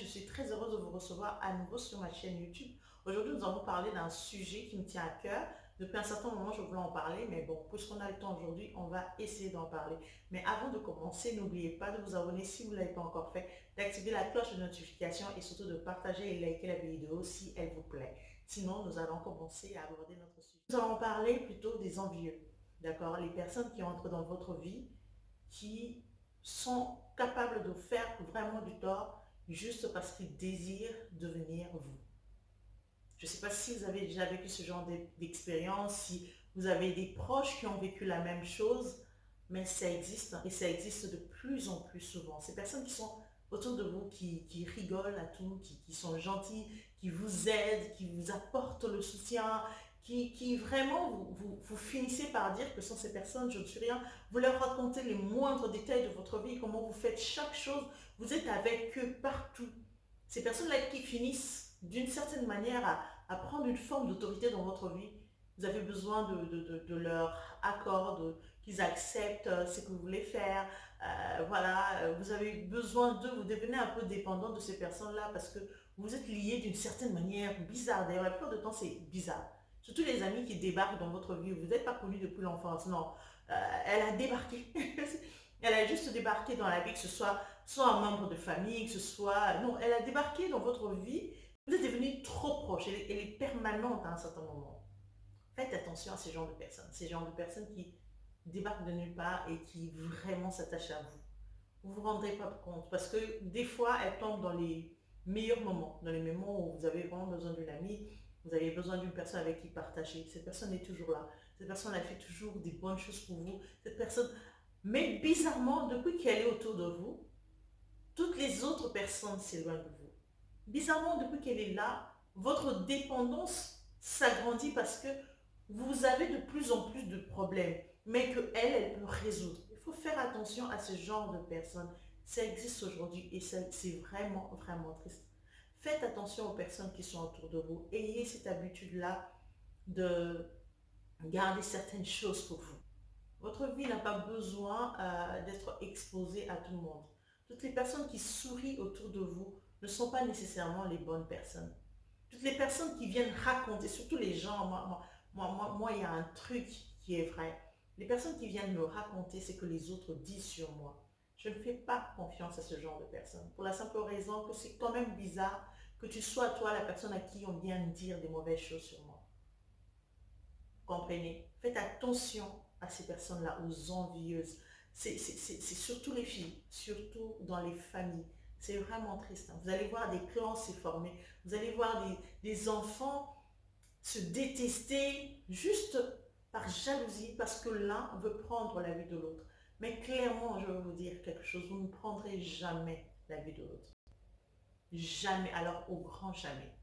suis très heureuse de vous recevoir à nouveau sur ma chaîne YouTube. Aujourd'hui, nous allons parler d'un sujet qui me tient à cœur. Depuis un certain moment, je voulais en parler, mais bon, puisqu'on a le temps aujourd'hui, on va essayer d'en parler. Mais avant de commencer, n'oubliez pas de vous abonner si vous ne l'avez pas encore fait, d'activer la cloche de notification et surtout de partager et liker la vidéo si elle vous plaît. Sinon, nous allons commencer à aborder notre sujet. Nous allons parler plutôt des envieux, d'accord? Les personnes qui entrent dans votre vie, qui sont capables de faire vraiment du tort juste parce qu'ils désirent devenir vous. Je ne sais pas si vous avez déjà vécu ce genre d'expérience, si vous avez des proches qui ont vécu la même chose, mais ça existe et ça existe de plus en plus souvent. Ces personnes qui sont autour de vous, qui rigolent à tout, qui sont gentils, qui vous aident, qui vous apportent le soutien, qui vraiment vous finissez par dire que sans ces personnes, je ne suis rien. Vous leur racontez les moindres détails de votre vie, comment vous faites chaque chose. Vous êtes avec eux partout. Ces personnes-là qui finissent d'une certaine manière à prendre une forme d'autorité dans votre vie, vous avez besoin de leur accord, qu'ils acceptent ce que vous voulez faire. Voilà, vous avez besoin d'eux, vous devenez un peu dépendant de ces personnes-là parce que vous êtes liés d'une certaine manière bizarre. D'ailleurs, la plupart du temps, c'est bizarre. Surtout les amis qui débarquent dans votre vie, vous n'êtes pas connus depuis l'enfance, non. Elle a débarqué. Elle a juste débarqué dans la vie, que ce soit un membre de famille, que ce soit... Non, elle a débarqué dans votre vie, vous êtes devenu trop proche, elle est permanente à un certain moment. Faites attention à ces genres de personnes qui débarquent de nulle part et qui vraiment s'attachent à vous. Vous ne vous rendrez pas compte parce que des fois, elles tombent dans les meilleurs moments, dans les moments où vous avez vraiment besoin d'une amie, vous avez besoin d'une personne avec qui partager. Cette personne est toujours là. Cette personne, elle fait toujours des bonnes choses pour vous. Cette personne, mais bizarrement, depuis qu'elle est autour de vous, toutes les autres personnes s'éloignent de vous. Bizarrement, depuis qu'elle est là, votre dépendance s'agrandit parce que vous avez de plus en plus de problèmes, mais qu'elle, elle peut résoudre. Il faut faire attention à ce genre de personnes. Ça existe aujourd'hui et c'est vraiment, vraiment triste. Faites attention aux personnes qui sont autour de vous. Ayez cette habitude-là de garder certaines choses pour vous. Votre vie n'a pas besoin d'être exposée à tout le monde. Toutes les personnes qui sourient autour de vous ne sont pas nécessairement les bonnes personnes. Toutes les personnes qui viennent raconter, surtout les gens, moi, il y a un truc qui est vrai. Les personnes qui viennent me raconter ce que les autres disent sur moi. Je ne fais pas confiance à ce genre de personnes. Pour la simple raison que c'est quand même bizarre que tu sois toi la personne à qui on vient dire des mauvaises choses sur moi. Comprenez? Faites attention à ces personnes-là, aux envieuses. C'est surtout les filles, surtout dans les familles. C'est vraiment triste, hein. Vous allez voir des clans se former. Vous allez voir des enfants se détester juste par jalousie parce que l'un veut prendre la vie de l'autre. Mais clairement, je vais vous dire quelque chose, vous ne prendrez jamais la vie de l'autre. Jamais, alors au grand jamais.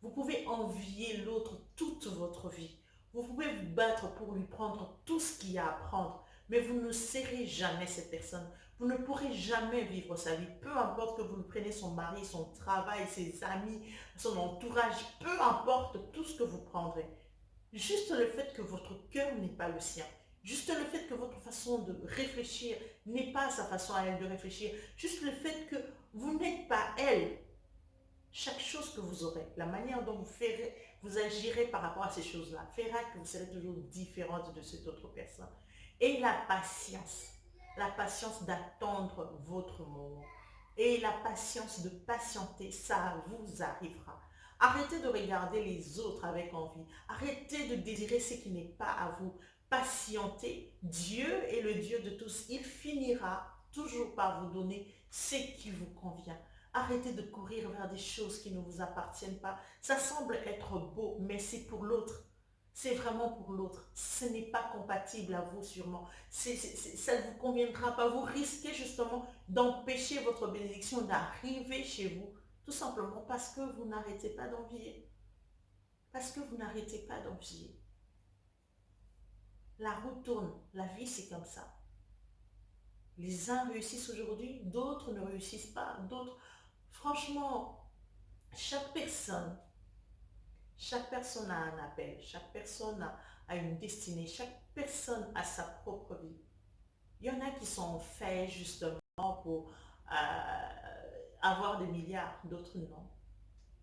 Vous pouvez envier l'autre toute votre vie. Vous pouvez vous battre pour lui prendre tout ce qu'il y a à prendre, mais vous ne serez jamais cette personne. Vous ne pourrez jamais vivre sa vie. Peu importe que vous lui preniez son mari, son travail, ses amis, son entourage, peu importe tout ce que vous prendrez. Juste le fait que votre cœur n'est pas le sien. Juste le fait que votre façon de réfléchir n'est pas sa façon à elle de réfléchir. Juste le fait que vous n'êtes pas elle. Chaque chose que vous aurez, la manière dont vous agirez par rapport à ces choses-là, fera que vous serez toujours différente de cette autre personne. Et la patience d'attendre votre moment. Et la patience de patienter, ça vous arrivera. Arrêtez de regarder les autres avec envie. Arrêtez de désirer ce qui n'est pas à vous. Patientez. Dieu est le Dieu de tous. Il finira toujours par vous donner ce qui vous convient. Arrêtez de courir vers des choses qui ne vous appartiennent pas. Ça semble être beau, mais c'est pour l'autre. C'est vraiment pour l'autre. Ce n'est pas compatible à vous sûrement. Ça ne vous conviendra pas. Vous risquez justement d'empêcher votre bénédiction d'arriver chez vous. Tout simplement parce que vous n'arrêtez pas d'envier. Parce que vous n'arrêtez pas d'envier. La roue tourne. La vie, c'est comme ça. Les uns réussissent aujourd'hui, d'autres ne réussissent pas. D'autres, franchement, chaque personne a un appel, chaque personne a une destinée, chaque personne a sa propre vie. Il y en a qui sont faits justement pour avoir des milliards, d'autres non.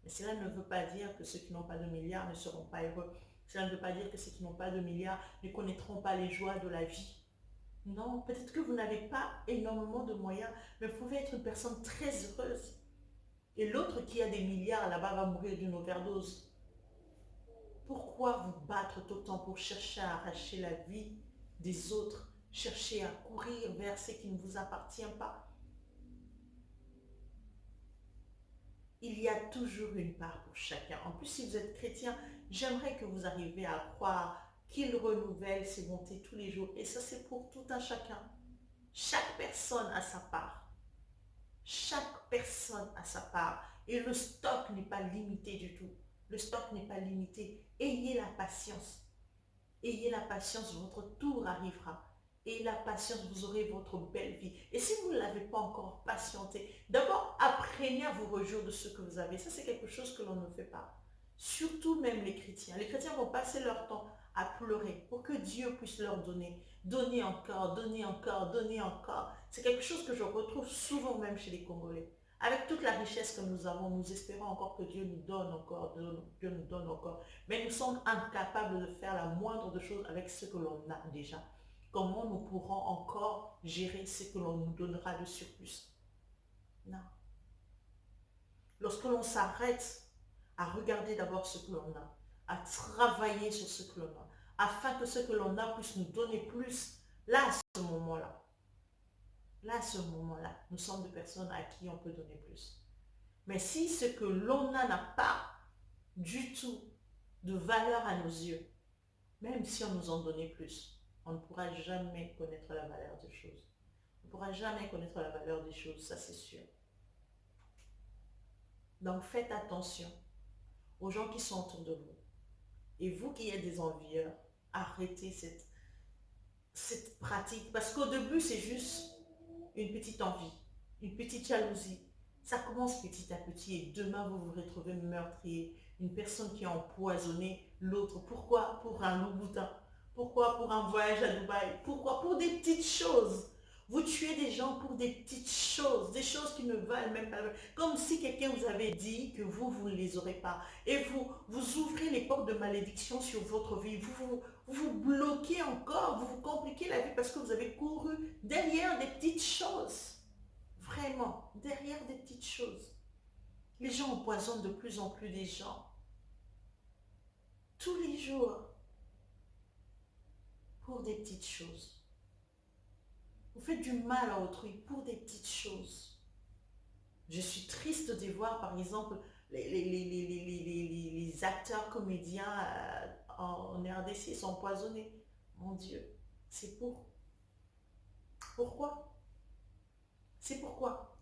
Mais cela ne veut pas dire que ceux qui n'ont pas de milliards ne seront pas heureux. Cela ne veut pas dire que ceux qui n'ont pas de milliards ne connaîtront pas les joies de la vie. Non, peut-être que vous n'avez pas énormément de moyens, mais vous pouvez être une personne très heureuse. Et l'autre qui a des milliards là-bas va mourir d'une overdose. Pourquoi vous battre autant pour chercher à arracher la vie des autres, chercher à courir vers ce qui ne vous appartient pas? Il y a toujours une part pour chacun. En plus, si vous êtes chrétien, j'aimerais que vous arriviez à croire qu'il renouvelle ses bontés tous les jours. Et ça, c'est pour tout un chacun. Chaque personne a sa part. Chaque personne a sa part. Et le stock n'est pas limité du tout. Le stock n'est pas limité. Ayez la patience. Ayez la patience, votre tour arrivera. Ayez la patience, vous aurez votre belle vie. Et si vous ne l'avez pas encore patienté, d'abord apprenez à vous réjouir de ce que vous avez. Ça, c'est quelque chose que l'on ne fait pas. Surtout même les chrétiens. Les chrétiens vont passer leur temps à pleurer pour que Dieu puisse leur donner. Donner encore, donner encore, donner encore. C'est quelque chose que je retrouve souvent même chez les Congolais. Avec toute la richesse que nous avons, nous espérons encore que Dieu nous donne encore, Dieu nous donne encore. Mais nous sommes incapables de faire la moindre de choses avec ce que l'on a déjà. Comment nous pourrons encore gérer ce que l'on nous donnera de surplus? Non. Lorsque l'on s'arrête à regarder d'abord ce que l'on a, à travailler sur ce que l'on a, afin que ce que l'on a puisse nous donner plus, là, à ce moment-là, nous sommes des personnes à qui on peut donner plus. Mais si ce que l'on a n'a pas du tout de valeur à nos yeux, même si on nous en donnait plus, on ne pourra jamais connaître la valeur des choses. On ne pourra jamais connaître la valeur des choses, ça c'est sûr. Donc faites attention aux gens qui sont autour de vous. Et vous qui êtes des envieurs, arrêtez cette pratique. Parce qu'au début, c'est juste une petite envie, une petite jalousie. Ça commence petit à petit et demain, vous vous retrouvez meurtrier. Une personne qui a empoisonné l'autre. Pourquoi? Pour un Louboutin. Pourquoi? Pour un voyage à Dubaï. Pourquoi? Pour des petites choses. Vous tuez des gens pour des petites choses, des choses qui ne valent même pas. Comme si quelqu'un vous avait dit que vous ne les aurez pas. Et vous ouvrez les portes de malédiction sur votre vie. Vous bloquez encore, vous compliquez la vie parce que vous avez couru derrière des petites choses. Vraiment, derrière des petites choses. Les gens empoisonnent de plus en plus des gens. Tous les jours. Pour des petites choses. Vous faites du mal à autrui pour des petites choses. Je suis triste de voir, par exemple, les acteurs comédiens en RDC sont empoisonnés. Mon Dieu, c'est pour. Pourquoi? C'est pourquoi?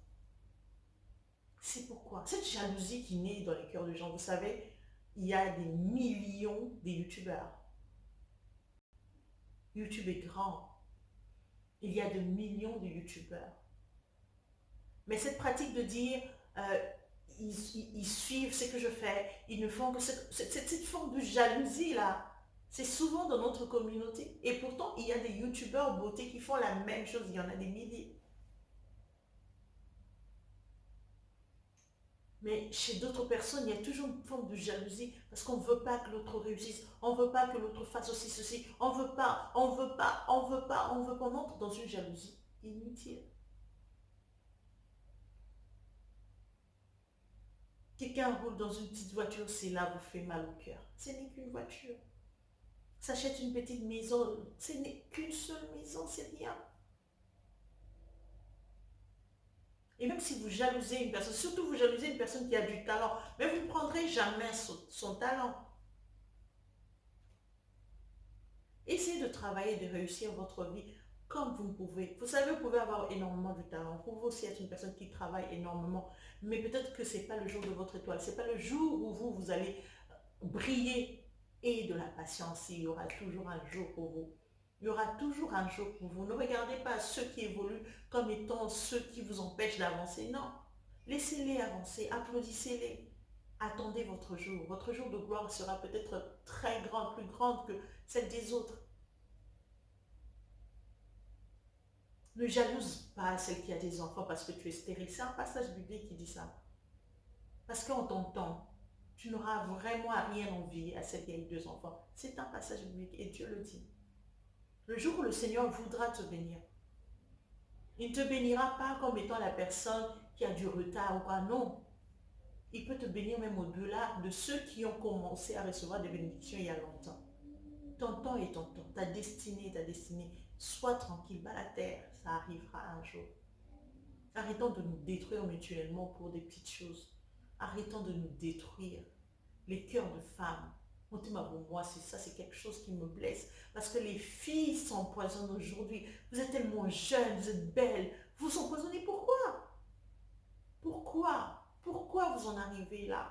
C'est pourquoi? Cette jalousie qui naît dans les cœurs des gens, vous savez, il y a des millions de youtubeurs. YouTube est grand. Il y a de millions de youtubeurs. Mais cette pratique de dire, ils suivent ce que je fais, ils ne font que cette forme de jalousie-là, c'est souvent dans notre communauté. Et pourtant, il y a des youtubeurs beauté qui font la même chose, il y en a des milliers. Mais chez d'autres personnes, il y a toujours une forme de jalousie parce qu'on ne veut pas que l'autre réussisse, on ne veut pas que l'autre fasse aussi ceci, on ne veut pas, on ne veut pas, on ne veut pas, on veut pas. On entre dans une jalousie inutile. Quelqu'un roule dans une petite voiture, c'est là vous fait mal au cœur. Ce n'est qu'une voiture. S'achète une petite maison, ce n'est qu'une seule maison, c'est rien. Et même si vous jalousez une personne, surtout vous jalousez une personne qui a du talent, mais vous ne prendrez jamais son talent. Essayez de travailler, de réussir votre vie comme vous pouvez. Vous savez, vous pouvez avoir énormément de talent. Vous pouvez aussi être une personne qui travaille énormément. Mais peut-être que ce n'est pas le jour de votre étoile. Ce n'est pas le jour où vous allez briller. Et de la patience, il y aura toujours un jour pour vous. Il y aura toujours un jour pour vous. Ne regardez pas ceux qui évoluent comme étant ceux qui vous empêchent d'avancer. Non. Laissez-les avancer. Applaudissez-les. Attendez votre jour. Votre jour de gloire sera peut-être très grande, plus grande que celle des autres. Ne jalouse pas celle qui a des enfants parce que tu es stérile. C'est un passage biblique qui dit ça. Parce qu'en ton temps, tu n'auras vraiment à rien envier à celle qui a eu 2 enfants. C'est un passage biblique et Dieu le dit. Le jour où le Seigneur voudra te bénir, il ne te bénira pas comme étant la personne qui a du retard ou quoi. Non. Il peut te bénir même au-delà de ceux qui ont commencé à recevoir des bénédictions il y a longtemps. Ton temps est ton temps. Ta destinée est ta destinée. Sois tranquille, bas la terre. Ça arrivera un jour. Arrêtons de nous détruire mutuellement pour des petites choses. Arrêtons de nous détruire. Les cœurs de femmes. Moi, c'est ça, c'est quelque chose qui me blesse. Parce que les filles s'empoisonnent aujourd'hui. Vous êtes tellement jeunes, vous êtes belles. Vous vous empoisonnez pourquoi? Pourquoi vous en arrivez là?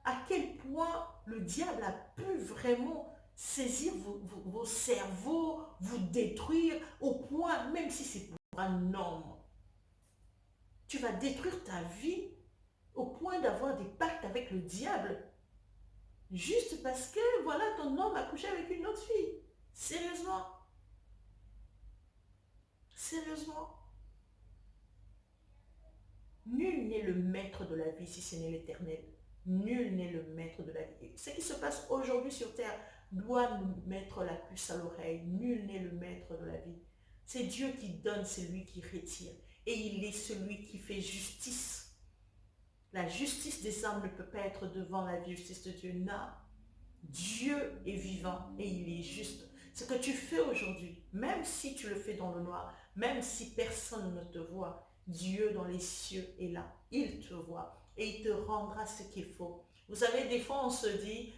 À quel point le diable a pu vraiment saisir vos cerveaux, vous détruire, au point, même si c'est pour un homme, tu vas détruire ta vie au point d'avoir des pactes avec le diable, juste parce que, voilà, ton homme a couché avec une autre fille. Sérieusement? Sérieusement? Nul n'est le maître de la vie si ce n'est l'Éternel. Nul n'est le maître de la vie. Ce qui se passe aujourd'hui sur terre doit nous mettre la puce à l'oreille. Nul n'est le maître de la vie. C'est Dieu qui donne, c'est lui qui retire. Et il est celui qui fait justice. La justice des hommes ne peut pas être devant la justice de Dieu. Non. Dieu est vivant et il est juste. Ce que tu fais aujourd'hui, même si tu le fais dans le noir, même si personne ne te voit, Dieu dans les cieux est là. Il te voit et il te rendra ce qu'il faut. Vous savez, des fois on se dit,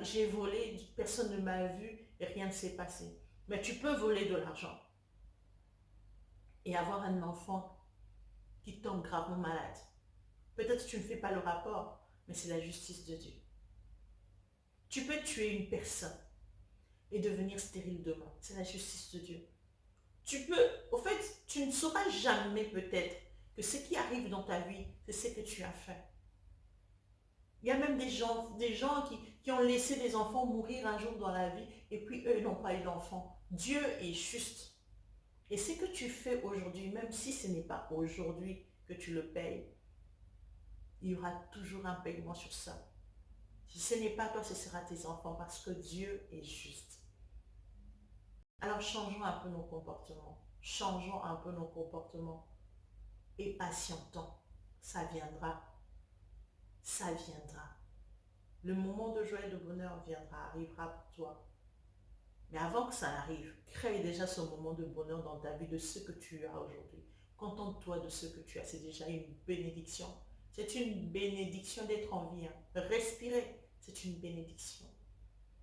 j'ai volé, personne ne m'a vu et rien ne s'est passé. Mais tu peux voler de l'argent et avoir un enfant qui tombe gravement malade. Peut-être que tu ne fais pas le rapport, mais c'est la justice de Dieu. Tu peux tuer une personne et devenir stérile demain. C'est la justice de Dieu. Tu peux, au fait, tu ne sauras jamais peut-être que ce qui arrive dans ta vie, c'est ce que tu as fait. Il y a même des gens qui ont laissé des enfants mourir un jour dans la vie et puis eux n'ont pas eu d'enfants. Dieu est juste. Et ce que tu fais aujourd'hui, même si ce n'est pas aujourd'hui que tu le payes, il y aura toujours un paiement sur ça. Si ce n'est pas toi, ce sera tes enfants parce que Dieu est juste. Alors changeons un peu nos comportements. Changeons un peu nos comportements et patientons. Ça viendra. Ça viendra. Le moment de joie et de bonheur viendra, arrivera pour toi. Mais avant que ça arrive, crée déjà ce moment de bonheur dans ta vie de ce que tu as aujourd'hui. Contente-toi de ce que tu as. C'est déjà une bénédiction. C'est une bénédiction d'être en vie. Respirer, c'est une bénédiction.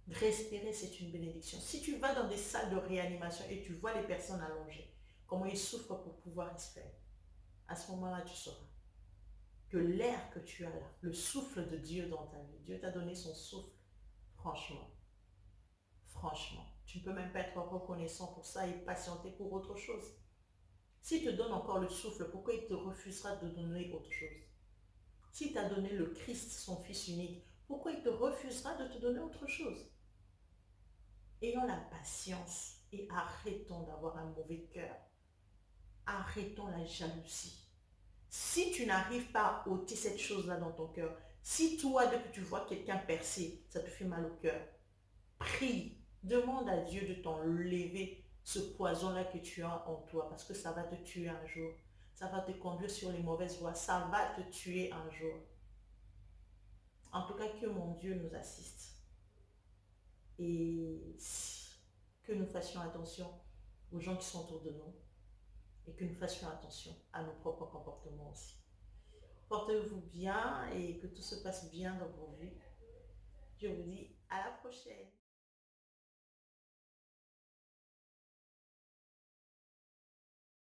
Respirer, c'est une bénédiction. Si tu vas dans des salles de réanimation et tu vois les personnes allongées, comment ils souffrent pour pouvoir respirer, à ce moment-là, tu sauras que l'air que tu as là, le souffle de Dieu dans ta vie, Dieu t'a donné son souffle. Franchement, franchement, tu ne peux même pas être reconnaissant pour ça et patienter pour autre chose. S'il te donne encore le souffle, pourquoi il te refusera de donner autre chose? S'il t'a donné le Christ, son Fils unique, pourquoi il te refusera de te donner autre chose? Ayons la patience et arrêtons d'avoir un mauvais cœur. Arrêtons la jalousie. Si tu n'arrives pas à ôter cette chose-là dans ton cœur, si toi, dès que tu vois quelqu'un percer, ça te fait mal au cœur, prie, demande à Dieu de t'enlever ce poison-là que tu as en toi, parce que ça va te tuer un jour. Ça va te conduire sur les mauvaises voies. Ça va te tuer un jour. En tout cas, que mon Dieu nous assiste. Et que nous fassions attention aux gens qui sont autour de nous et que nous fassions attention à nos propres comportements aussi. Portez-vous bien et que tout se passe bien dans vos vies. Je vous dis à la prochaine.